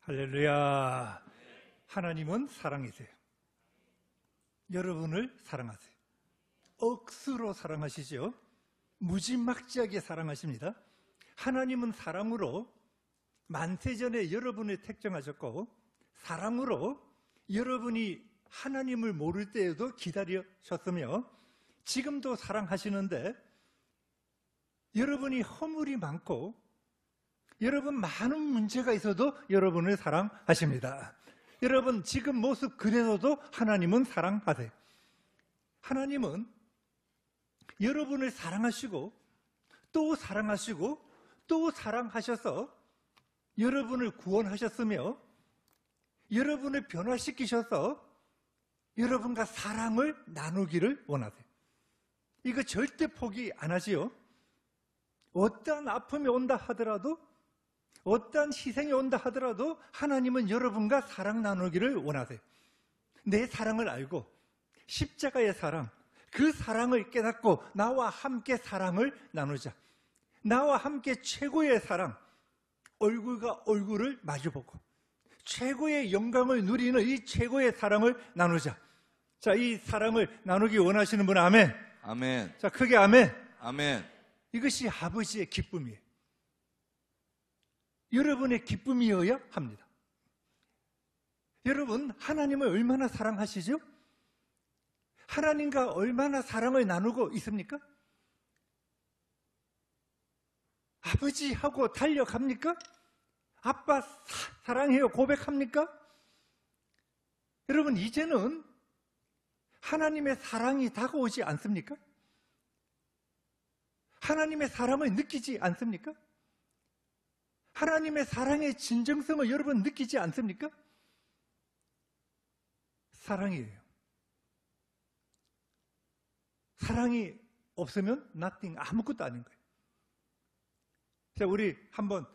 할렐루야. 하나님은 사랑이세요. 여러분을 사랑하세요. 억수로 사랑하시죠. 무지막지하게 사랑하십니다. 하나님은 사랑으로 만세전에 여러분을 택정하셨고, 사랑으로 여러분이 하나님을 모를 때에도 기다리셨으며, 지금도 사랑하시는데, 여러분이 허물이 많고 여러분 많은 문제가 있어도 여러분을 사랑하십니다. 여러분 지금 모습 그대로도 하나님은 사랑하세요. 하나님은 여러분을 사랑하시고 또 사랑하시고 또 사랑하셔서 여러분을 구원하셨으며, 여러분을 변화시키셔서 여러분과 사랑을 나누기를 원하세요. 이거 절대 포기 안 하지요. 어떠한 아픔이 온다 하더라도, 어떠한 희생이 온다 하더라도 하나님은 여러분과 사랑 나누기를 원하세요. 내 사랑을 알고 십자가의 사랑, 그 사랑을 깨닫고 나와 함께 사랑을 나누자. 나와 함께 최고의 사랑, 얼굴과 얼굴을 마주보고 최고의 영광을 누리는 이 최고의 사랑을 나누자. 자, 이 사랑을 나누기 원하시는 분 아멘. 아멘. 자, 크게 아멘. 아멘. 이것이 아버지의 기쁨이에요. 여러분의 기쁨이어야 합니다. 여러분, 하나님을 얼마나 사랑하시죠? 하나님과 얼마나 사랑을 나누고 있습니까? 아버지하고 달려갑니까? 아빠 사랑해요 고백합니까? 여러분, 이제는 하나님의 사랑이 다가오지 않습니까? 하나님의 사랑을 느끼지 않습니까? 하나님의 사랑의 진정성을 여러분 느끼지 않습니까? 사랑이에요. 사랑이 없으면 nothing, 아무것도 아닌 거예요. 자, 우리 한번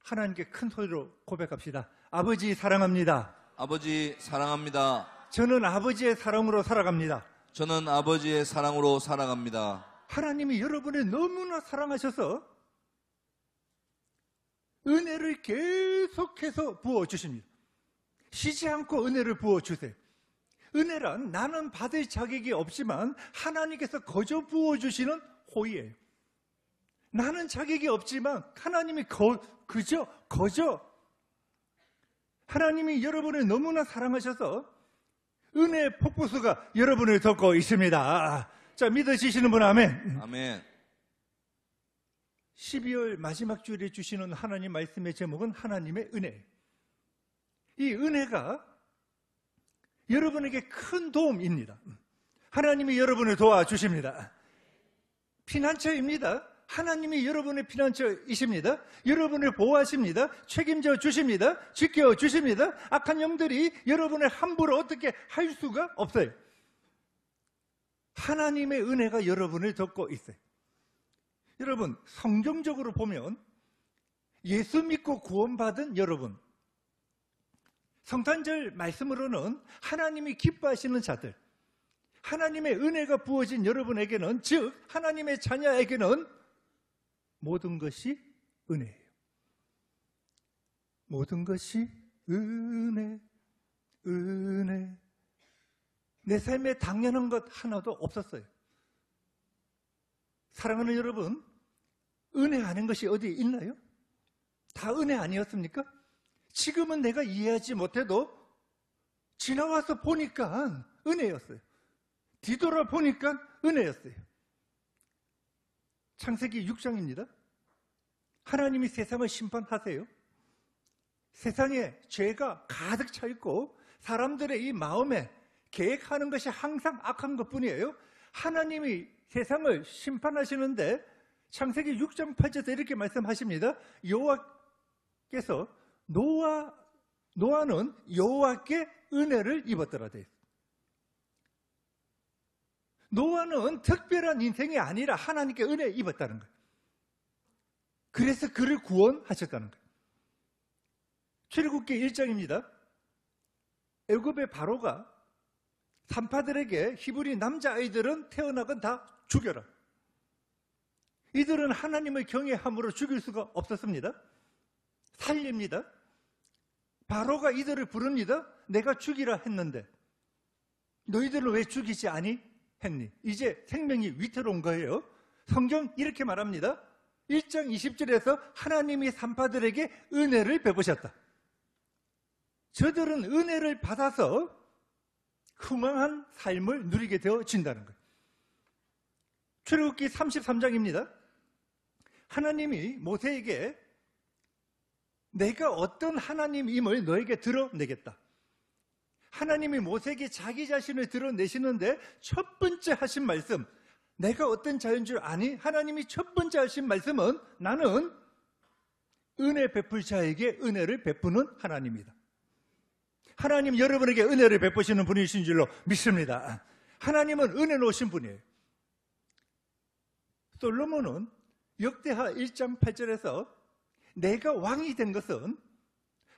하나님께 큰 소리로 고백합시다. 아버지 사랑합니다. 아버지 사랑합니다. 저는 아버지의 사랑으로 살아갑니다. 저는 아버지의 사랑으로 살아갑니다. 하나님이 여러분을 너무나 사랑하셔서 은혜를 계속해서 부어주십니다. 쉬지 않고 은혜를 부어주세요. 은혜란 나는 받을 자격이 없지만 하나님께서 거저 부어주시는 호의예요. 나는 자격이 없지만 하나님이 거저. 하나님이 여러분을 너무나 사랑하셔서 은혜의 폭포수가 여러분을 덮고 있습니다. 자, 믿으시는 분 아멘. 아멘. 12월 마지막 주일에 주시는 하나님 말씀의 제목은 하나님의 은혜. 이 은혜가 여러분에게 큰 도움입니다. 하나님이 여러분을 도와주십니다. 피난처입니다. 하나님이 여러분의 피난처이십니다. 여러분을 보호하십니다. 책임져 주십니다. 지켜 주십니다. 악한 영들이 여러분을 함부로 어떻게 할 수가 없어요. 하나님의 은혜가 여러분을 덮고 있어요. 여러분, 성경적으로 보면 예수 믿고 구원받은 여러분, 성탄절 말씀으로는 하나님이 기뻐하시는 자들, 하나님의 은혜가 부어진 여러분에게는, 즉 하나님의 자녀에게는 모든 것이 은혜예요. 모든 것이 은혜. 내 삶에 당연한 것 하나도 없었어요. 사랑하는 여러분, 은혜 아닌 것이 어디 있나요? 다 은혜 아니었습니까? 지금은 내가 이해하지 못해도 지나와서 보니까 은혜였어요. 뒤돌아보니까 은혜였어요. 창세기 6장입니다. 하나님이 세상을 심판하세요. 세상에 죄가 가득 차 있고 사람들의 이 마음에 계획하는 것이 항상 악한 것뿐이에요. 하나님이 세상을 심판하시는데 창세기 6장 8절에 이렇게 말씀하십니다. 여호와께서 노아는 여호와께 은혜를 입었더라 돼 있어요. 노아는 특별한 인생이 아니라 하나님께 은혜 입었다는 거예요. 그래서 그를 구원하셨다는 거예요. 출애굽기 1장입니다. 애굽의 바로가 산파들에게 히브리 남자아이들은 태어나건 다 죽여라. 이들은 하나님을 경외함으로 죽일 수가 없었습니다. 살립니다. 바로가 이들을 부릅니다. 내가 죽이라 했는데 너희들은 왜 죽이지 아니 했니? 이제 생명이 위태로운 거예요. 성경 이렇게 말합니다. 1장 20절에서 하나님이 산파들에게 은혜를 베푸셨다. 저들은 은혜를 받아서 흥왕한 삶을 누리게 되어진다는 거예요. 출애굽기 33장입니다. 하나님이 모세에게 내가 어떤 하나님임을 너에게 드러내겠다. 하나님이 모세에게 자기 자신을 드러내시는데 첫 번째 하신 말씀, 내가 어떤 자인 줄 아니? 하나님이 첫 번째 하신 말씀은 나는 은혜 베풀 자에게 은혜를 베푸는 하나님이다. 하나님 여러분에게 은혜를 베푸시는 분이신 줄로 믿습니다. 하나님은 은혜로우신 분이에요. 솔로몬은 역대하 1장 8절에서 내가 왕이 된 것은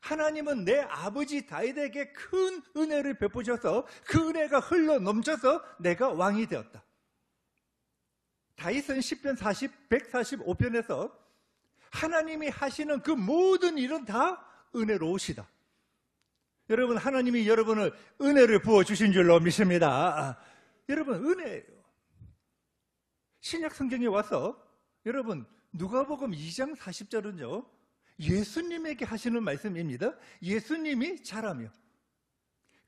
하나님은 내 아버지 다윗에게 큰 은혜를 베푸셔서 그 은혜가 흘러 넘쳐서 내가 왕이 되었다. 다윗은 10편 145편에서 하나님이 하시는 그 모든 일은 다 은혜로우시다. 여러분, 하나님이 여러분을 은혜를 부어주신 줄로 믿습니다. 여러분, 은혜예요. 신약 성경에 와서 여러분 누가복음 2장 40절은요 예수님에게 하시는 말씀입니다. 예수님이 자라며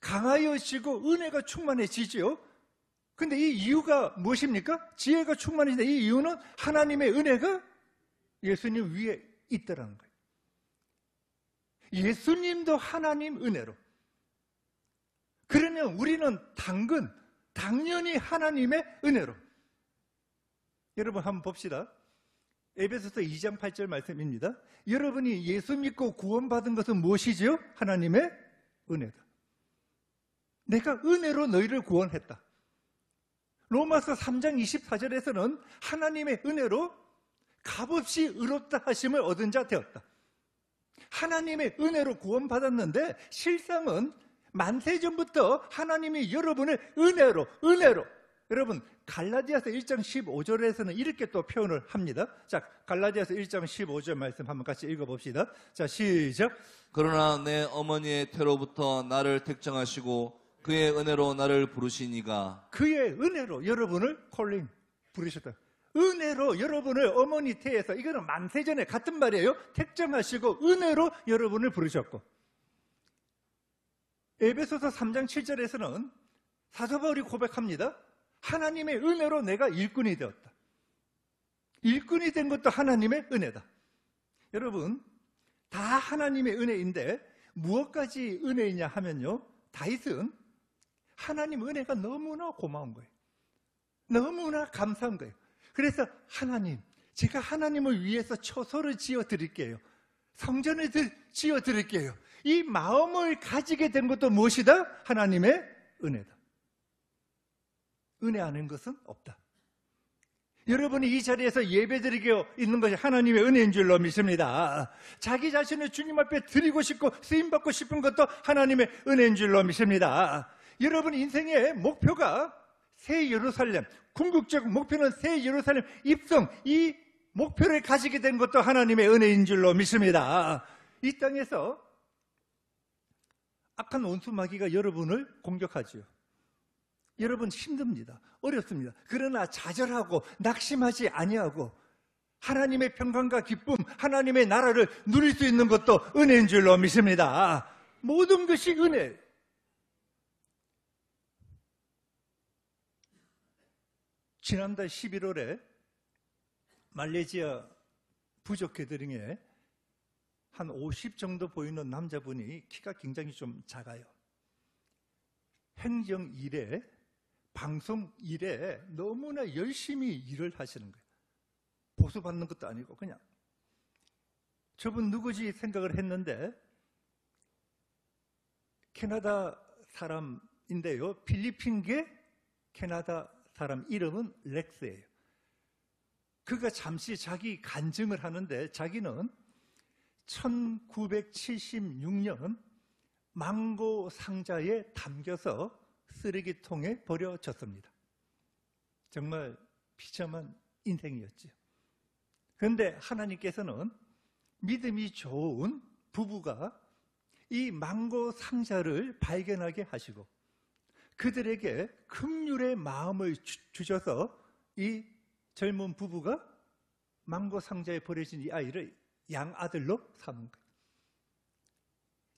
강하여지고 은혜가 충만해지지요. 근데 이 이유가 무엇입니까? 지혜가 충만해진다. 이 이유는 하나님의 은혜가 예수님 위에 있다라는 거예요. 예수님도 하나님 은혜로. 그러면 우리는 당연히 하나님의 은혜로. 여러분 한번 봅시다. 에베소서 2장 8절 말씀입니다. 여러분이 예수 믿고 구원받은 것은 무엇이죠? 하나님의 은혜다. 내가 은혜로 너희를 구원했다. 로마서 3장 24절에서는 하나님의 은혜로 값없이 의롭다 하심을 얻은 자 되었다. 하나님의 은혜로 구원받았는데 실상은 만세전부터 하나님이 여러분을 은혜로 여러분 갈라디아서 1장 15절에서는 이렇게 또 표현을 합니다. 자, 갈라디아서 1장 15절 말씀 한번 같이 읽어봅시다. 자, 시작. 그러나 내 어머니의 태로부터 나를 택정하시고 그의 은혜로 나를 부르시니가. 그의 은혜로 여러분을 부르셨다. 은혜로 여러분을 어머니 태에서, 이거는 만세전에 같은 말이에요. 택정하시고 은혜로 여러분을 부르셨고, 에베소서 3장 7절에서는 사도 바울이 고백합니다. 하나님의 은혜로 내가 일꾼이 되었다. 일꾼이 된 것도 하나님의 은혜다. 여러분, 다 하나님의 은혜인데 무엇까지 은혜이냐 하면요, 다윗은 하나님 은혜가 너무나 고마운 거예요. 너무나 감사한 거예요. 그래서 하나님, 제가 하나님을 위해서 처소를 지어드릴게요. 성전을 지어드릴게요. 이 마음을 가지게 된 것도 무엇이다? 하나님의 은혜다. 은혜 아는 것은 없다. 여러분이 이 자리에서 예배드리고 있는 것이 하나님의 은혜인 줄로 믿습니다. 자기 자신을 주님 앞에 드리고 싶고 쓰임받고 싶은 것도 하나님의 은혜인 줄로 믿습니다. 여러분 인생의 목표가 새 예루살렘, 궁극적 목표는 새 예루살렘 입성, 이 목표를 가지게 된 것도 하나님의 은혜인 줄로 믿습니다. 이 땅에서 악한 원수 마귀가 여러분을 공격하지요. 여러분 힘듭니다. 어렵습니다. 그러나 좌절하고 낙심하지 아니하고 하나님의 평강과 기쁨, 하나님의 나라를 누릴 수 있는 것도 은혜인 줄로 믿습니다. 모든 것이 은혜. 지난달 11월에 말레이시아 부족 게더링에 한 50 정도 보이는 남자분이 키가 굉장히 좀 작아요. 행정 일에, 방송 일에 너무나 열심히 일을 하시는 거예요. 보수받는 것도 아니고 그냥. 저분 누구지 생각을 했는데 캐나다 사람인데요. 필리핀계 캐나다 사람, 이름은 렉스예요. 그가 잠시 자기 간증을 하는데 자기는 1976년 망고 상자에 담겨서 쓰레기통에 버려졌습니다. 정말 비참한 인생이었죠. 그런데 하나님께서는 믿음이 좋은 부부가 이 망고 상자를 발견하게 하시고 그들에게 긍휼의 마음을 주셔서 이 젊은 부부가 망고 상자에 버려진 이 아이를 양아들로 삼은 거예요.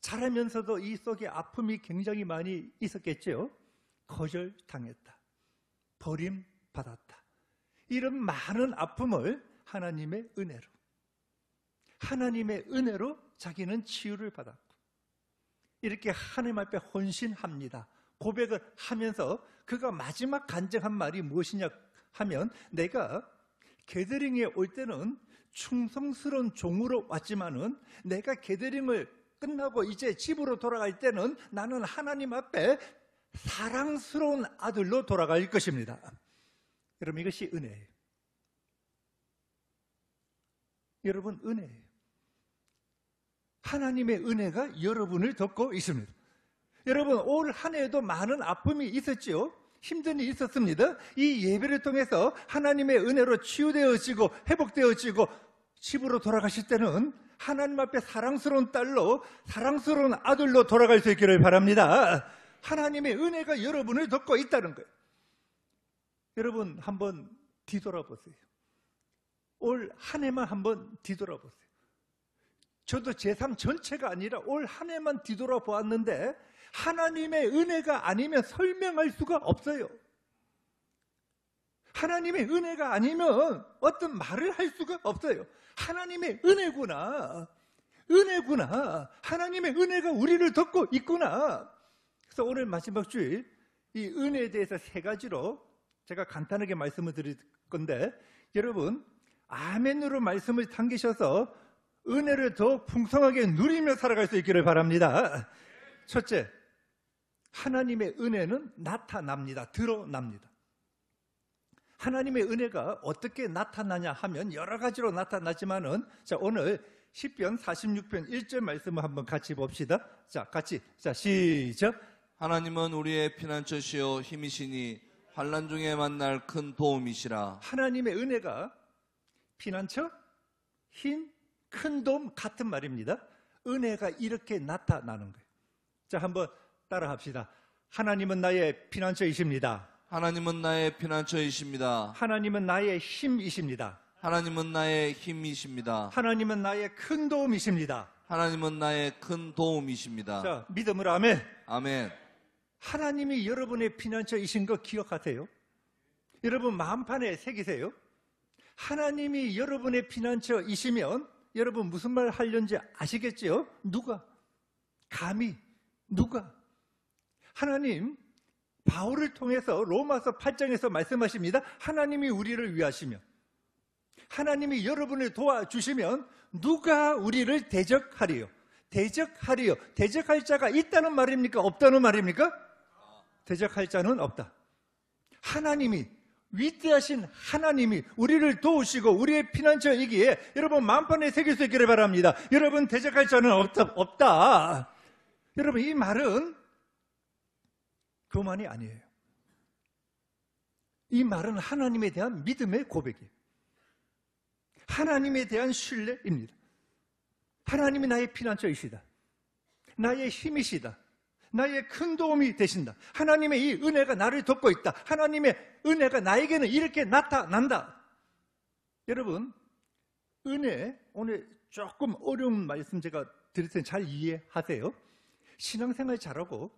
자라면서도 이 속에 아픔이 굉장히 많이 있었겠죠. 거절당했다. 버림받았다. 이런 많은 아픔을 하나님의 은혜로 자기는 치유를 받았고 이렇게 하나님 앞에 헌신합니다. 고백을 하면서 그가 마지막 간증한 말이 무엇이냐 하면 내가 게더링에 올 때는 충성스러운 종으로 왔지만은 내가 게더링을 끝나고 이제 집으로 돌아갈 때는 나는 하나님 앞에 사랑스러운 아들로 돌아갈 것입니다. 여러분 이것이 은혜예요. 여러분 은혜예요. 하나님의 은혜가 여러분을 덮고 있습니다. 여러분 올 한 해에도 많은 아픔이 있었지요. 힘든 일이 있었습니다. 이 예배를 통해서 하나님의 은혜로 치유되어지고 회복되어지고 집으로 돌아가실 때는 하나님 앞에 사랑스러운 딸로 사랑스러운 아들로 돌아갈 수 있기를 바랍니다. 하나님의 은혜가 여러분을 덮고 있다는 거예요. 여러분 한번 뒤돌아보세요. 올 한 해만 한번 뒤돌아보세요. 저도 제 삶 전체가 아니라 올 한 해만 뒤돌아보았는데 하나님의 은혜가 아니면 설명할 수가 없어요. 하나님의 은혜가 아니면 어떤 말을 할 수가 없어요. 하나님의 은혜구나. 하나님의 은혜가 우리를 덮고 있구나. 그래서 오늘 마지막 주일 이 은혜에 대해서 세 가지로 제가 간단하게 말씀을 드릴 건데 여러분 아멘으로 말씀을 당기셔서 은혜를 더 풍성하게 누리며 살아갈 수 있기를 바랍니다. 첫째, 하나님의 은혜는 나타납니다. 드러납니다. 하나님의 은혜가 어떻게 나타나냐 하면 여러 가지로 나타나지만은 자 오늘 시편 46편 1절 말씀을 한번 같이 봅시다. 자 같이 시작. 하나님은 우리의 피난처시요 힘이시니 환난 중에 만날 큰 도움이시라. 하나님의 은혜가 피난처, 힘, 큰 도움 같은 말입니다. 은혜가 이렇게 나타나는 거예요. 자 한번 따라 합시다. 하나님은 나의 피난처이십니다. 하나님은 나의 피난처이십니다. 하나님은 나의 힘이십니다. 하나님은 나의 힘이십니다. 하나님은 나의 큰 도움이십니다. 하나님은 나의 큰 도움이십니다. 자, 믿음으로 아멘. 아멘. 하나님이 여러분의 피난처이신 거 기억하세요? 여러분 마음판에 새기세요. 하나님이 여러분의 피난처이시면 여러분 무슨 말 하려는지 아시겠지요? 누가? 감히 누가? 하나님 바울을 통해서 로마서 8장에서 말씀하십니다. 하나님이 우리를 위하시면 하나님이 여러분을 도와주시면 누가 우리를 대적하리요? 대적할 자가 있다는 말입니까? 없다는 말입니까? 대적할 자는 없다. 하나님이 위대하신 하나님이 우리를 도우시고 우리의 피난처이기에 여러분 마음판에 새길 수 있기를 바랍니다. 여러분 대적할 자는 없다. 여러분 이 말은 교만이 아니에요. 이 말은 하나님에 대한 믿음의 고백이에요. 하나님에 대한 신뢰입니다. 하나님이 나의 피난처이시다. 나의 힘이시다. 나의 큰 도움이 되신다. 하나님의 이 은혜가 나를 덮고 있다. 하나님의 은혜가 나에게는 이렇게 나타난다. 여러분, 은혜, 오늘 조금 어려운 말씀 제가 드릴 테니 잘 이해하세요. 신앙생활 잘하고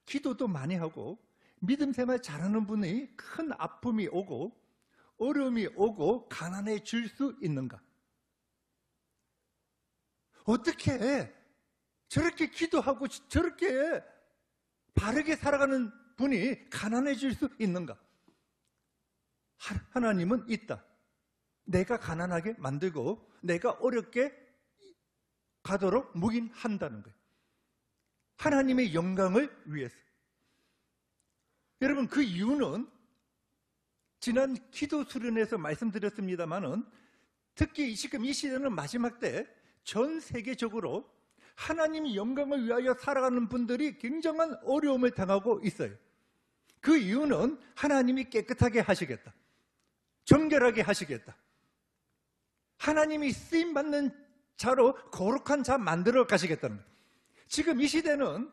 기도도 많이 하고 믿음 생활 잘하는 분이 큰 아픔이 오고 어려움이 오고 가난해질 수 있는가? 어떻게 저렇게 기도하고 저렇게 바르게 살아가는 분이 가난해질 수 있는가? 하나님은 있다. 내가 가난하게 만들고 내가 어렵게 가도록 묵인한다는 거예요. 하나님의 영광을 위해서. 여러분 그 이유는 지난 기도 수련회에서 말씀드렸습니다마는 특히 지금 이 시대는 마지막 때 전 세계적으로 하나님 영광을 위하여 살아가는 분들이 굉장한 어려움을 당하고 있어요. 그 이유는 하나님이 깨끗하게 하시겠다. 정결하게 하시겠다. 하나님이 쓰임받는 자로 거룩한 자 만들어 가시겠다는 거예요. 지금 이 시대는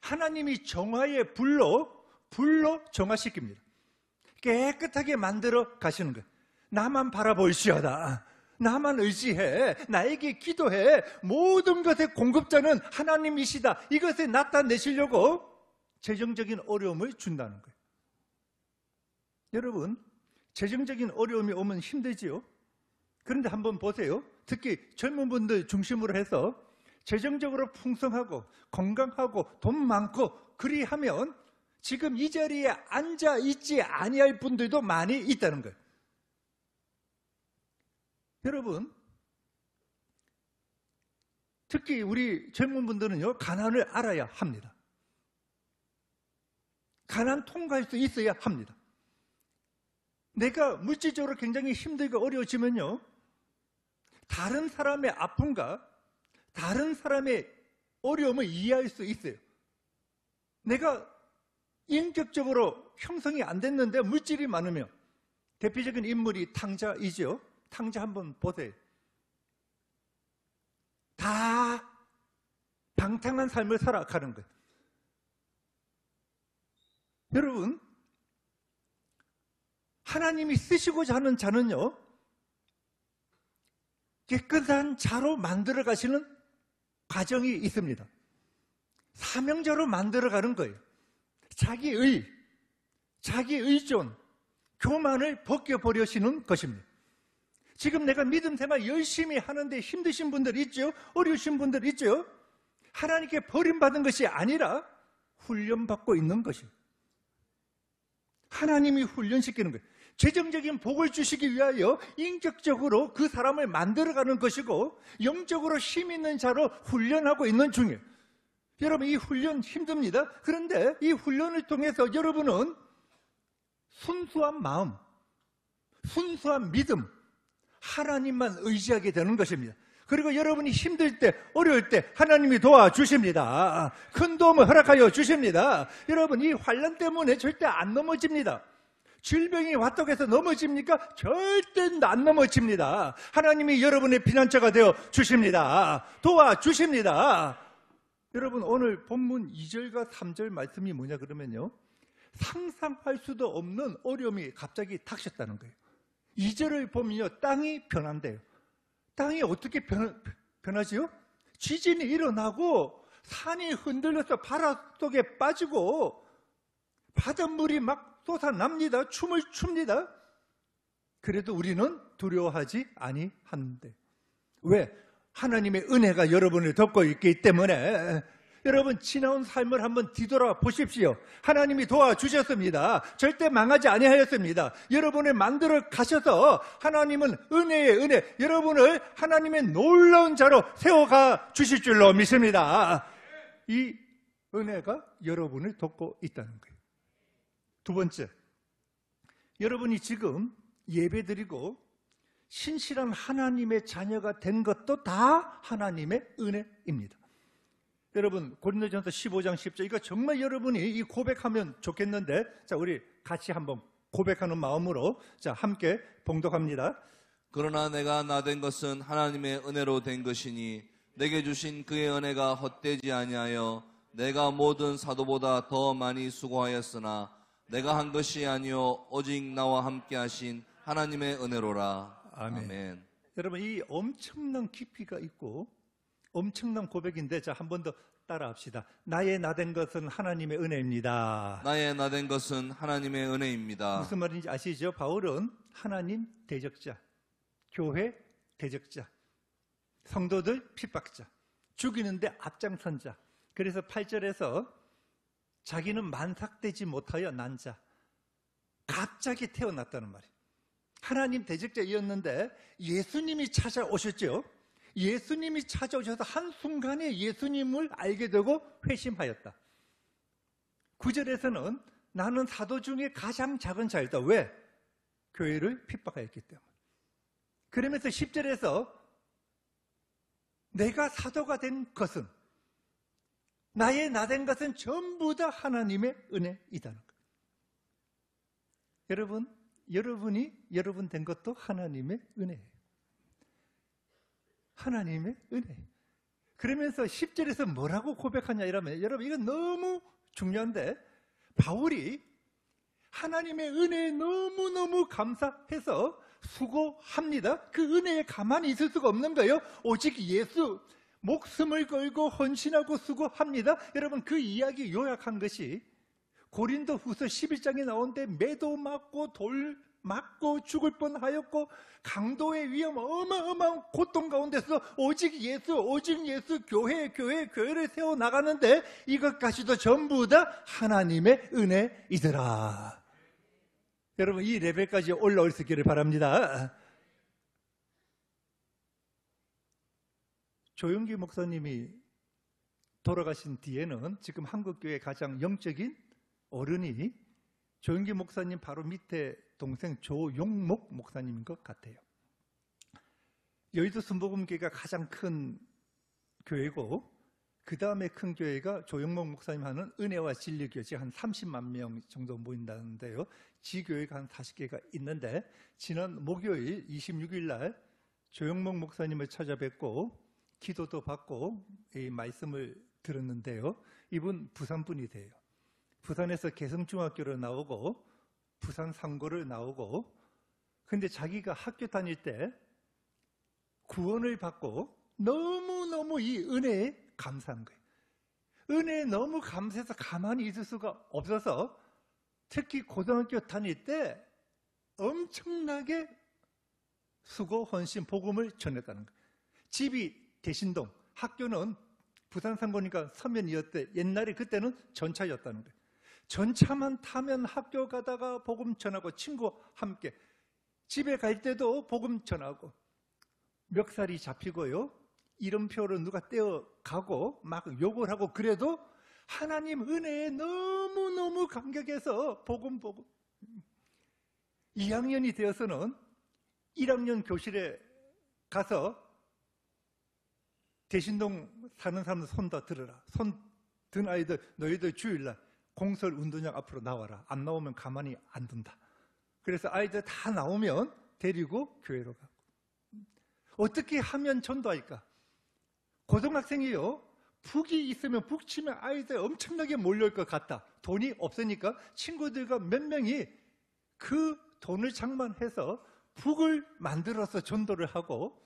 하나님이 정화의 불로 정화시킵니다. 깨끗하게 만들어 가시는 거예요. 나만 바라볼시어다. 나만 의지해. 나에게 기도해. 모든 것의 공급자는 하나님이시다. 이것을 나타내시려고 재정적인 어려움을 준다는 거예요. 여러분, 재정적인 어려움이 오면 힘들지요? 그런데 한번 보세요. 특히 젊은 분들 중심으로 해서 재정적으로 풍성하고 건강하고 돈 많고 그리하면 지금 이 자리에 앉아 있지 아니할 분들도 많이 있다는 거예요. 여러분, 특히 우리 젊은 분들은요, 가난을 알아야 합니다. 가난 통과할 수 있어야 합니다. 내가 물질적으로 굉장히 힘들고 어려워지면요, 다른 사람의 아픔과 다른 사람의 어려움을 이해할 수 있어요. 내가 인격적으로 형성이 안 됐는데 물질이 많으면, 대표적인 인물이 탕자이죠. 탕자 한번 보세요. 다 방탕한 삶을 살아가는 거예요. 여러분, 하나님이 쓰시고자 하는 자는요, 깨끗한 자로 만들어 가시는 과정이 있습니다. 사명자로 만들어 가는 거예요. 자기 의존, 교만을 벗겨버리시는 것입니다. 지금 내가 믿음 생활 열심히 하는데 힘드신 분들 있죠? 어려우신 분들 있죠? 하나님께 버림받은 것이 아니라 훈련받고 있는 것이에요. 하나님이 훈련시키는 거예요. 재정적인 복을 주시기 위하여 인격적으로 그 사람을 만들어가는 것이고, 영적으로 힘 있는 자로 훈련하고 있는 중이에요. 여러분, 이 훈련 힘듭니다. 그런데 이 훈련을 통해서 여러분은 순수한 마음, 순수한 믿음, 하나님만 의지하게 되는 것입니다. 그리고 여러분이 힘들 때, 어려울 때 하나님이 도와주십니다. 큰 도움을 허락하여 주십니다. 여러분, 이 환난 때문에 절대 안 넘어집니다. 질병이 왔다고 해서 넘어집니까? 절대 안 넘어집니다. 하나님이 여러분의 피난처가 되어 주십니다. 도와주십니다. 여러분, 오늘 본문 2절과 3절 말씀이 뭐냐 그러면요, 상상할 수도 없는 어려움이 갑자기 닥쳤다는 거예요. 2절을 보면요, 땅이 변한대요. 땅이 어떻게 변하지요? 지진이 일어나고 산이 흔들려서 바다 속에 빠지고 바닷물이 막 쏟아납니다. 춤을 춥니다. 그래도 우리는 두려워하지 아니한대. 왜? 하나님의 은혜가 여러분을 덮고 있기 때문에. 여러분, 지나온 삶을 한번 뒤돌아 보십시오. 하나님이 도와주셨습니다. 절대 망하지 아니하였습니다. 여러분을 만들어 가셔서 하나님은 은혜의 은혜, 여러분을 하나님의 놀라운 자로 세워가 주실 줄로 믿습니다. 이 은혜가 여러분을 돕고 있다는 거예요. 두 번째, 여러분이 지금 예배드리고 신실한 하나님의 자녀가 된 것도 다 하나님의 은혜입니다. 여러분, 고린도전서 15장 10절, 이거 정말 여러분이 이 고백하면 좋겠는데, 자, 우리 같이 한번 고백하는 마음으로 자, 함께 봉독합니다. 그러나 내가 나 된 것은 하나님의 은혜로 된 것이니 내게 주신 그의 은혜가 헛되지 아니하여 내가 모든 사도보다 더 많이 수고하였으나 내가 한 것이 아니요 오직 나와 함께 하신 하나님의 은혜로라. 아멘. 아멘. 여러분, 이 엄청난 깊이가 있고 엄청난 고백인데, 자, 한 번 더 따라 합시다. 나의 나 된 것은 하나님의 은혜입니다. 나의 나 된 것은 하나님의 은혜입니다. 무슨 말인지 아시죠? 바울은 하나님 대적자, 교회 대적자, 성도들 핍박자, 죽이는데 앞장선자. 그래서 8절에서 자기는 만삭되지 못하여 난 자, 갑자기 태어났다는 말이에요. 하나님 대적자이었는데 예수님이 찾아오셨죠. 예수님이 찾아오셔서 한순간에 예수님을 알게 되고 회심하였다. 9절에서는 나는 사도 중에 가장 작은 자였다. 왜? 교회를 핍박하였기 때문에. 그러면서 10절에서 내가 사도가 된 것은, 나의 나 된 것은 전부 다 하나님의 은혜이다는 거예요. 여러분이 여러분 된 것도 하나님의 은혜예요. 하나님의 은혜. 그러면서 10절에서 뭐라고 고백하냐 이러면, 여러분 이건 너무 중요한데, 바울이 하나님의 은혜에 너무너무 감사해서 수고합니다. 그 은혜에 가만히 있을 수가 없는 거예요. 오직 예수, 목숨을 걸고 헌신하고 수고합니다. 여러분, 그 이야기 요약한 것이 고린도 후서 11장에 나오는데, 매도 맞고 돌 맞고 죽을 뻔하였고 강도의 위험, 어마어마한 고통 가운데서 오직 예수, 교회를 세워나가는데, 이것까지도 전부 다 하나님의 은혜이더라. 여러분, 이 레벨까지 올라올 수 있기를 바랍니다. 조용기 목사님이 돌아가신 뒤에는 지금 한국교회 가장 영적인 어른이 조용기 목사님 바로 밑에 동생 조용목 목사님인 것 같아요. 여의도 순복음교회가 가장 큰 교회고, 그 다음에 큰 교회가 조용목 목사님 하는 은혜와 진리교회, 한 30만 명 정도 모인다는데요. 지교회가 한 40개가 있는데, 지난 목요일 26일 날 조용목 목사님을 찾아뵙고 기도도 받고 이 말씀을 들었는데요. 이분 부산 분이 돼요. 부산에서 개성중학교를 나오고 부산 상고를 나오고, 근데 자기가 학교 다닐 때 구원을 받고 너무너무 이 은혜에 감사한 거예요. 은혜에 너무 감사해서 가만히 있을 수가 없어서 특히 고등학교 다닐 때 엄청나게 수고, 헌신, 복음을 전했다는 거예요. 집이 대신동, 학교는 부산 상고니까 서면이었대. 옛날에 그때는 전차였다는 거예요. 전차만 타면 학교 가다가 복음 전하고, 친구와 함께 집에 갈 때도 복음 전하고, 멱살이 잡히고요, 이름표로 누가 떼어가고 막 욕을 하고, 그래도 하나님 은혜에 너무너무 감격해서 복음 2학년이 되어서는 1학년 교실에 가서 대신동 사는 사람들 손 다 들어라. 손 든 아이들, 너희들 주일날 공설 운동장 앞으로 나와라. 안 나오면 가만히 안 둔다. 그래서 아이들 다 나오면 데리고 교회로 가고. 어떻게 하면 전도할까? 고등학생이요, 북이 있으면 북 치면 아이들 엄청나게 몰려올 것 같다. 돈이 없으니까 친구들과 몇 명이 그 돈을 장만해서 북을 만들어서 전도를 하고,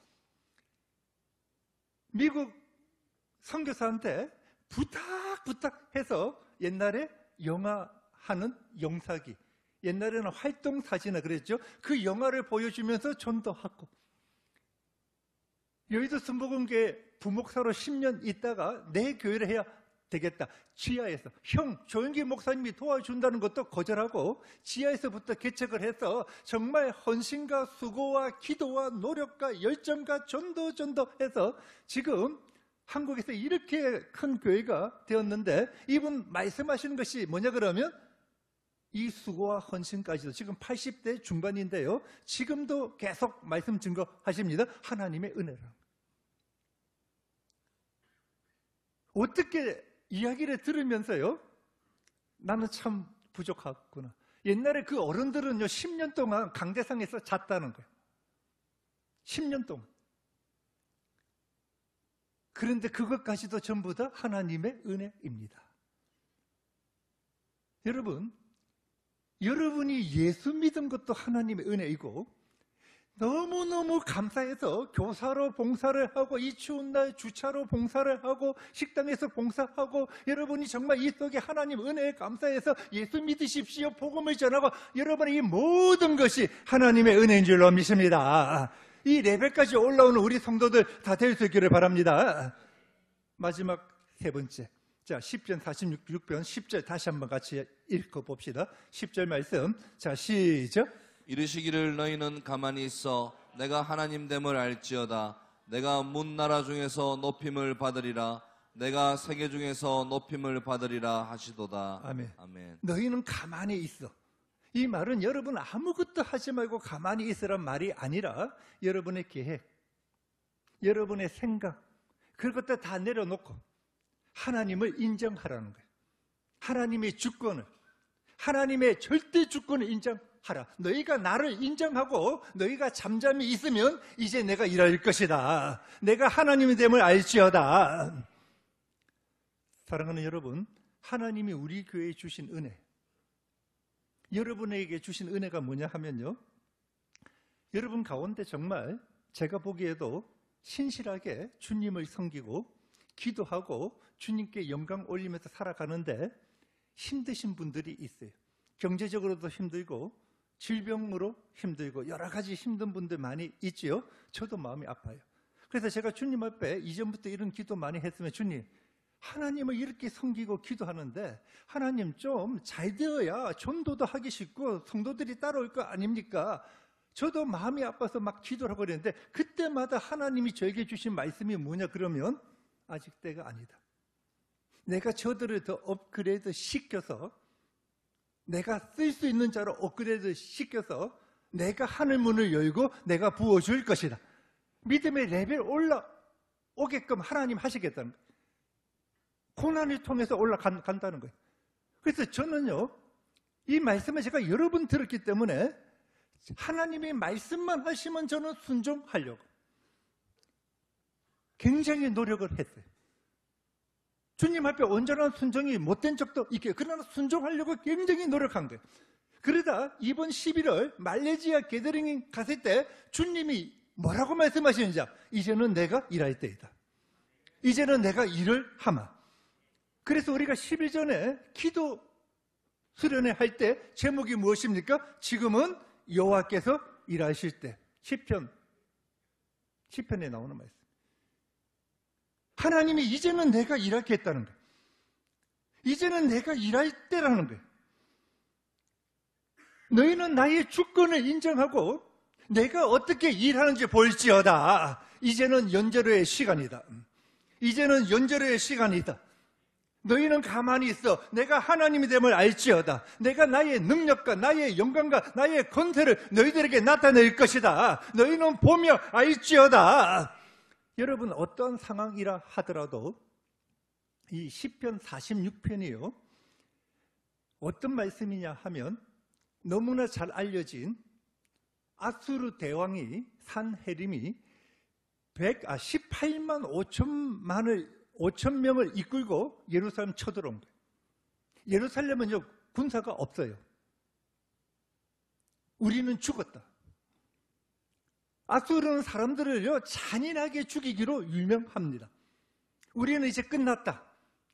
미국 선교사한테 부탁해서 옛날에 영화 하는 영사기, 옛날에는 활동사진을 그랬죠. 그 영화를 보여주면서 전도하고, 여의도 순복음교회 부목사로 10년 있다가 내 교회를 해야 되겠다. 지하에서 조영기 목사님이 도와준다는 것도 거절하고 지하에서부터 개척을 해서 정말 헌신과 수고와 기도와 노력과 열정과 전도해서 지금 한국에서 이렇게 큰 교회가 되었는데, 이분 말씀하시는 것이 뭐냐 그러면, 이 수고와 헌신까지도 지금 80대 중반인데요, 지금도 계속 말씀 증거하십니다. 하나님의 은혜라. 어떻게 이야기를 들으면서요, 나는 참 부족하구나. 옛날에 그 어른들은요 10년 동안 강대상에서 잤다는 거예요. 10년 동안. 그런데 그것까지도 전부 다 하나님의 은혜입니다. 여러분이 예수 믿은 것도 하나님의 은혜이고, 너무너무 감사해서 교사로 봉사를 하고, 이 추운 날 주차로 봉사를 하고, 식당에서 봉사하고, 여러분이 정말 이 속에 하나님 은혜에 감사해서 예수 믿으십시오, 복음을 전하고, 여러분의 이 모든 것이 하나님의 은혜인 줄로 믿습니다. 이 레벨까지 올라오는 우리 성도들 다 될 수 있기를 바랍니다. 마지막 세 번째, 자 10편 46편 10절 다시 한번 같이 읽어봅시다. 10절 말씀, 자 시작. 이르시기를 너희는 가만히 있어 내가 하나님됨을 알지어다. 내가 문나라 중에서 높임을 받으리라. 내가 세계 중에서 높임을 받으리라 하시도다. 아멘. 아멘. 너희는 가만히 있어. 이 말은 여러분 아무것도 하지 말고 가만히 있으란 말이 아니라, 여러분의 계획, 여러분의 생각, 그런 것들 다 내려놓고 하나님을 인정하라는 거예요. 하나님의 주권을, 하나님의 절대 주권을 인정하라는 하라. 너희가 나를 인정하고 너희가 잠잠히 있으면 이제 내가 일할 것이다. 내가 하나님이 됨을 알지어다. 사랑하는 여러분, 하나님이 우리 교회에 주신 은혜, 여러분에게 주신 은혜가 뭐냐 하면요, 여러분 가운데 정말 제가 보기에도 신실하게 주님을 섬기고 기도하고 주님께 영광 올리면서 살아가는데 힘드신 분들이 있어요. 경제적으로도 힘들고 질병으로 힘들고 여러 가지 힘든 분들 많이 있지요. 저도 마음이 아파요. 그래서 제가 주님 앞에 이전부터 이런 기도 많이 했으면, 주님, 하나님을 이렇게 섬기고 기도하는데 하나님 좀 잘 되어야 전도도 하기 쉽고 성도들이 따라올 거 아닙니까? 저도 마음이 아파서 막 기도를 하고 그랬는데 그때마다 하나님이 저에게 주신 말씀이 뭐냐 그러면, 아직 때가 아니다. 내가 저들을 더 업그레이드 시켜서, 내가 쓸 수 있는 자로 업그레이드 시켜서 내가 하늘 문을 열고 내가 부어줄 것이다. 믿음의 레벨 올라오게끔 하나님 하시겠다는 거예요. 고난을 통해서 올라간다는 거예요. 그래서 저는요, 이 말씀을 제가 여러 번 들었기 때문에 하나님이 말씀만 하시면 저는 순종하려고 굉장히 노력을 했어요. 주님 앞에 온전한 순종이 못된 적도 있게, 그러나 순종하려고 굉장히 노력한 거예요. 그러다 이번 11월 말레이시아 게더링 갔을 때 주님이 뭐라고 말씀하시는지, 이제는 내가 일할 때이다. 이제는 내가 일을 하마. 그래서 우리가 10일 전에 기도 수련회 할 때 제목이 무엇입니까? 지금은 여호와께서 일하실 때. 시편에 나오는 말씀. 하나님이 이제는 내가 일하겠다는 거예요. 이제는 내가 일할 때라는 거예요. 너희는 나의 주권을 인정하고 내가 어떻게 일하는지 볼지어다. 이제는 연절의 시간이다. 이제는 연절의 시간이다. 너희는 가만히 있어. 내가 하나님이 됨을 알지어다. 내가 나의 능력과 나의 영광과 나의 권세를 너희들에게 나타낼 것이다. 너희는 보며 알지어다. 여러분, 어떤 상황이라 하더라도 이 시편 46편이요, 어떤 말씀이냐 하면 너무나 잘 알려진 아수르 대왕이 산헤림이 18만 5천 명을 이끌고 예루살렘 쳐들어온 거예요. 예루살렘은요, 군사가 없어요. 우리는 죽었다. 아수르는 사람들을요, 잔인하게 죽이기로 유명합니다. 우리는 이제 끝났다.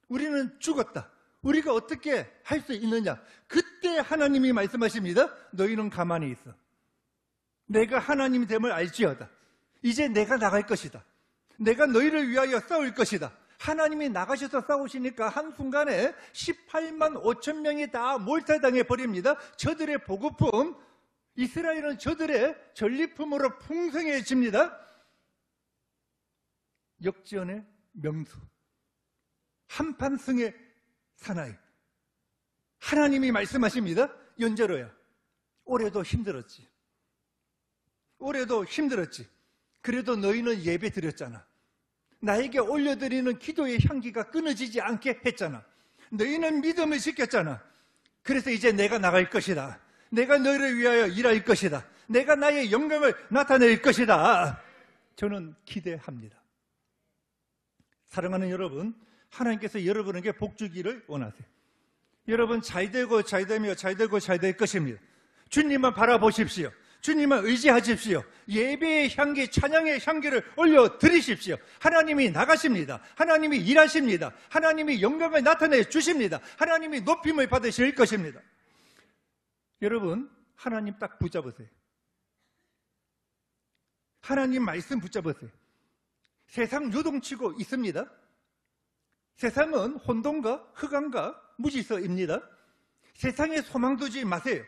우리는 죽었다. 우리가 어떻게 할 수 있느냐? 그때 하나님이 말씀하십니다. 너희는 가만히 있어. 내가 하나님이 됨을 알지어다. 이제 내가 나갈 것이다. 내가 너희를 위하여 싸울 것이다. 하나님이 나가셔서 싸우시니까 한순간에 18만 5천 명이 다 몰살당해 버립니다. 저들의 보급품, 이스라엘은 저들의 전리품으로 풍성해집니다. 역전의 명수, 한판승의 사나이. 하나님이 말씀하십니다. 연절호야, 올해도 힘들었지. 올해도 힘들었지. 그래도 너희는 예배 드렸잖아. 나에게 올려드리는 기도의 향기가 끊어지지 않게 했잖아. 너희는 믿음을 지켰잖아. 그래서 이제 내가 나갈 것이다. 내가 너희를 위하여 일할 것이다. 내가 나의 영광을 나타낼 것이다. 저는 기대합니다. 사랑하는 여러분, 하나님께서 여러분에게 복 주기를 원하세요. 여러분 잘 되고 잘 되며 잘 되고 잘 될 것입니다. 주님만 바라보십시오. 주님만 의지하십시오. 예배의 향기, 찬양의 향기를 올려드리십시오. 하나님이 나가십니다. 하나님이 일하십니다. 하나님이 영광을 나타내 주십니다. 하나님이 높임을 받으실 것입니다. 여러분, 하나님 딱 붙잡으세요. 하나님 말씀 붙잡으세요. 세상 요동치고 있습니다. 세상은 혼돈과 흑암과 무지서입니다. 세상에 소망 두지 마세요.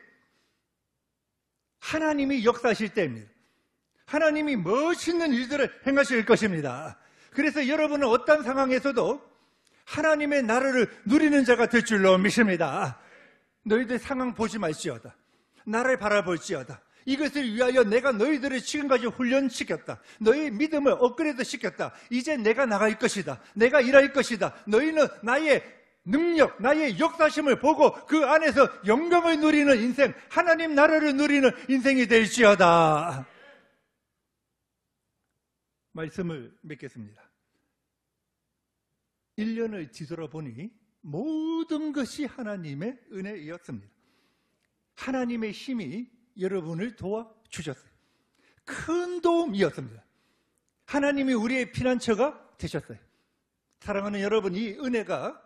하나님이 역사하실 때입니다. 하나님이 멋있는 일들을 행하실 것입니다. 그래서 여러분은 어떤 상황에서도 하나님의 나라를 누리는 자가 될 줄로 믿습니다. 너희들 상황 보지 말지어다. 나를 바라볼지어다. 이것을 위하여 내가 너희들을 지금까지 훈련시켰다. 너희 믿음을 업그레이드 시켰다. 이제 내가 나갈 것이다. 내가 일할 것이다. 너희는 나의 능력, 나의 역사심을 보고 그 안에서 영광을 누리는 인생, 하나님 나라를 누리는 인생이 될지어다. 말씀을 맺겠습니다. 1년을 뒤돌아보니 모든 것이 하나님의 은혜였습니다. 하나님의 힘이 여러분을 도와주셨어요. 큰 도움이었습니다. 하나님이 우리의 피난처가 되셨어요. 사랑하는 여러분, 이 은혜가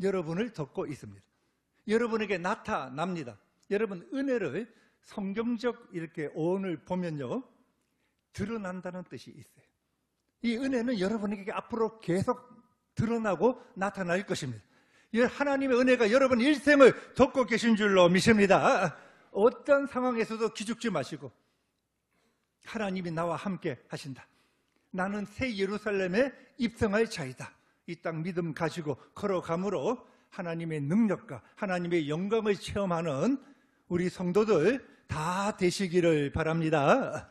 여러분을 덮고 있습니다. 여러분에게 나타납니다. 여러분, 은혜를 성경적 이렇게 어원을 보면요, 드러난다는 뜻이 있어요. 이 은혜는 여러분에게 앞으로 계속 드러나고 나타날 것입니다. 하나님의 은혜가 여러분 일생을 덮고 계신 줄로 믿습니다. 어떤 상황에서도 기죽지 마시고 하나님이 나와 함께 하신다. 나는 새 예루살렘에 입성할 자이다. 이 땅 믿음 가지고 걸어감으로 하나님의 능력과 하나님의 영광을 체험하는 우리 성도들 다 되시기를 바랍니다.